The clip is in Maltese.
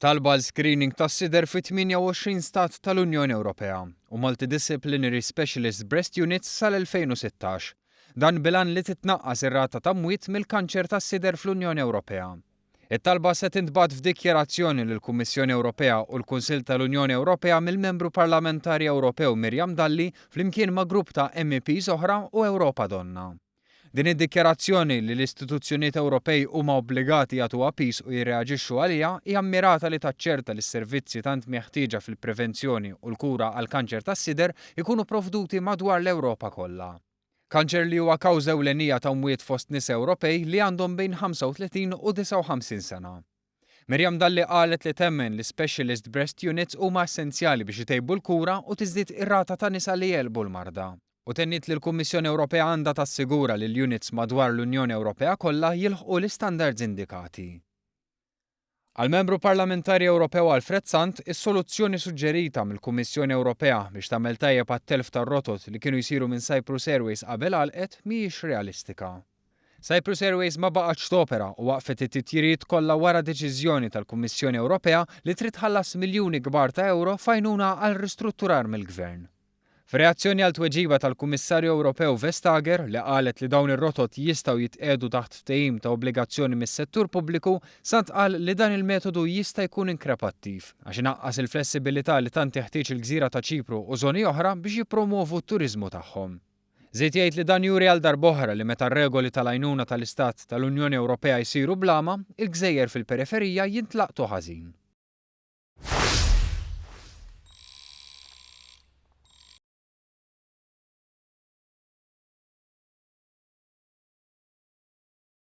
Talba l-screening tas-sider fi 28 stat tal-Unjoni Ewropea u Multidisciplinary Specialist Breast Units sal-2016. Dan bilan li titnaqqas ir-rata ta' mwiet mill-kanċer tas-sider fl-Unjoni Ewropea. It-talba se tintbagħat f'dikjarazzjoni lill-Kummissjoni Ewropea u l-Kunsill tal-Unjoni Ewropea mill-Membru Parlamentari Ewropew Miriam Dalli flimkien ma' grupp ta' MEPs oħra u Ewropa Donna. Din id-dikjarazzjoni li l-istituzzjonijiet Ewropej huma obbligati jagħtu apis u jirreaġixxu għaliha hija mmirata li taċċerta li s-servizzi tant meħtieġa fil-prevenzjoni u l-kura għal kanċer tas-sider ikunu provduti madwar l-Ewropa kollha. Kanċer li huwa kawża ewlenija ta' mwiet fost nies Ewropej li għandhom bejn 35 u 59 sena. Miriam Dalli qalet li temmen li Specialist Breast Units huma essenzjali biex itejbu l-kura u tiżdied ir-rata ta' nisa li jelbu l-marda. U tennit li l-Kummissjoni Ewropea għandha tassigura li l-units madwar l-Unjoni Ewropea kollha jilħqu l-istandards indikati. Għal-Membru Parlamentari Ewropew Alfred Sant, is-soluzzjoni suġġerita mill-Kummissjoni Ewropea biex tagħmel tajjeb għat-telf tar-rotot li kienu jsiru minn Cyprus Airways qabel għalqet mhijiex realistika. Cyprus Airways ma baqgħetx topera u waqfet it-titjiriet kollha wara deċiżjoni tal-Kummissjoni Ewropea li trid tħallas miljuni kbar ta' euro fajnuna għal ristrutturar mill-Gvern. F'reazzjoni għal tweġiba tal-Kummissarju Ewropew Vestager li qalet li dawn ir-rotot jistgħu jitqiegħdu taħt ftehim ta' obbligazzjoni mis-settur pubbliku, Sant qal li dan il-metodu jista' jkun inkrepattiv għax inaqqas il-flessibilità li tant teħtieġ il-Gżira ta' Ċipru u żoni oħra biex jippromovu t-turiżmu tagħhom. Żied jgħid li dan juri għal darb'oħra li meta r-regoli tal-għajnuna tal-Istat tal-Unjoni Ewropea jsiru blama, il-Gżejjer fil-periferija jintlaqtu ħażin.